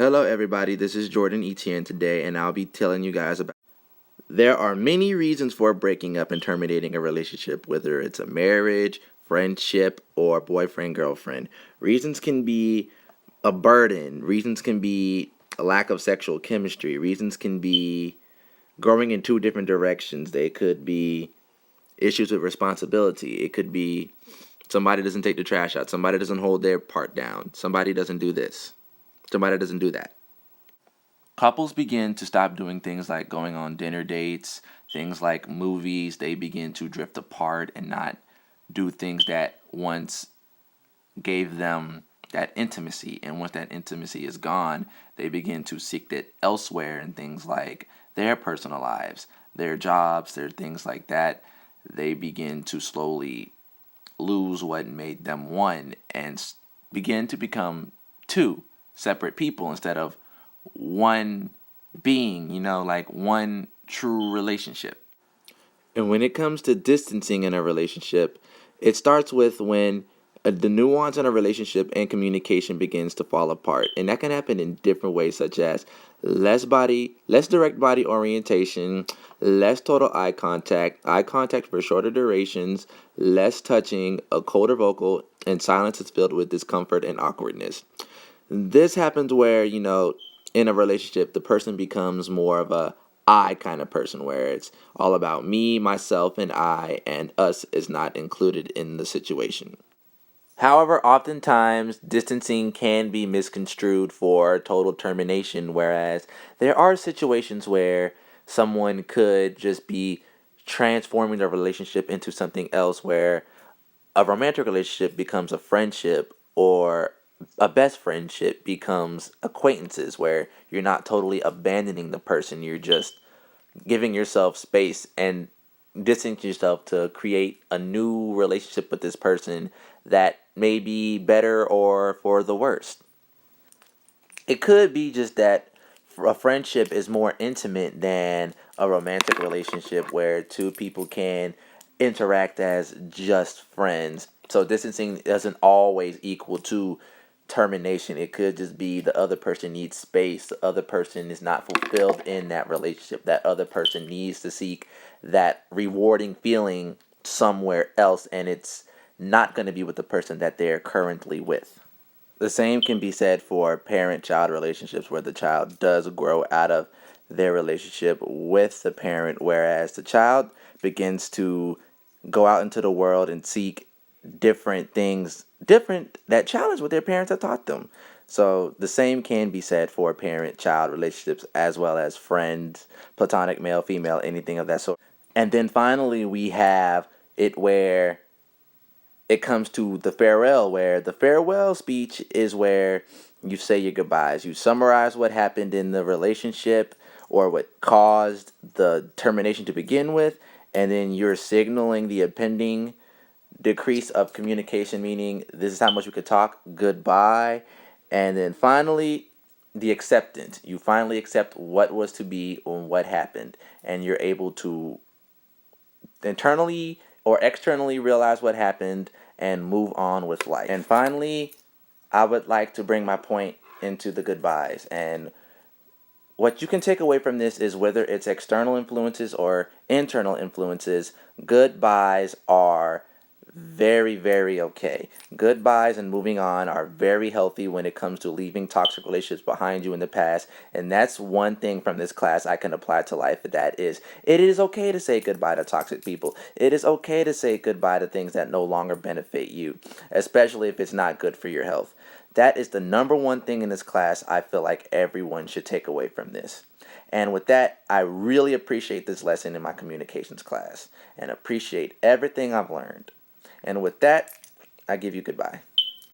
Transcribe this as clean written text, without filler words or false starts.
Hello everybody, this is Jordan Etienne today, and I'll be telling you guys about there are many reasons for breaking up and terminating a relationship, whether it's a marriage, friendship, or boyfriend-girlfriend. Reasons can be a burden, reasons can be a lack of sexual chemistry, reasons can be going in two different directions. They could be issues with responsibility. It could be somebody doesn't take the trash out, somebody doesn't hold their part down, somebody doesn't do this, somebody doesn't do that. Couples begin to stop doing things like going on dinner dates, things like movies. They begin to drift apart and not do things that once gave them that intimacy. And once that intimacy is gone, they begin to seek that elsewhere in things like their personal lives, their jobs, their things like that. They begin to slowly lose what made them one and begin to become two separate people instead of one being, like one true relationship. And when it comes to distancing in a relationship, it starts with when the nuance in a relationship and communication begins to fall apart. And that can happen in different ways, such as less direct body orientation, less total eye contact for shorter durations, less touching, a colder vocal, and silence is filled with discomfort and awkwardness. This happens where, in a relationship, the person becomes more of a I kind of person, where it's all about me, myself, and I, and us is not included in the situation. However, oftentimes distancing can be misconstrued for total termination, whereas there are situations where someone could just be transforming their relationship into something else, where a romantic relationship becomes a friendship, or a best friendship becomes acquaintances, where you're not totally abandoning the person, you're just giving yourself space and distancing yourself to create a new relationship with this person that may be better or for the worst. It could be just that a friendship is more intimate than a romantic relationship where two people can interact as just friends. So distancing doesn't always equal to termination. It could just be the other person needs space, the other person is not fulfilled in that relationship, that other person needs to seek that rewarding feeling somewhere else, and it's not going to be with the person that they're currently with. The same can be said for parent-child relationships, where the child does grow out of their relationship with the parent, whereas the child begins to go out into the world and seek different things, different that challenge what their parents have taught them. So the same can be said for parent-child relationships, as well as friends, platonic, male, female, anything of that sort. And then finally, we have it where it comes to the farewell, where the farewell speech is where you say your goodbyes. You summarize what happened in the relationship or what caused the termination to begin with, and then you're signaling the impending decrease of communication, meaning this is how much we could talk, goodbye. And then finally, the acceptance. You finally accept what was to be and what happened, and you're able to internally or externally realize what happened and move on with life. And finally, I would like to bring my point into the goodbyes. And what you can take away from this is, whether it's external influences or internal influences, goodbyes are very, very okay. Goodbyes and moving on are very healthy when it comes to leaving toxic relationships behind you in the past. And that's one thing from this class I can apply to life. That is, it is okay to say goodbye to toxic people. It is okay to say goodbye to things that no longer benefit you, especially if it's not good for your health. That is the number one thing in this class I feel like everyone should take away from this. And with that, I really appreciate this lesson in my communications class and appreciate everything I've learned. And with that, I give you goodbye.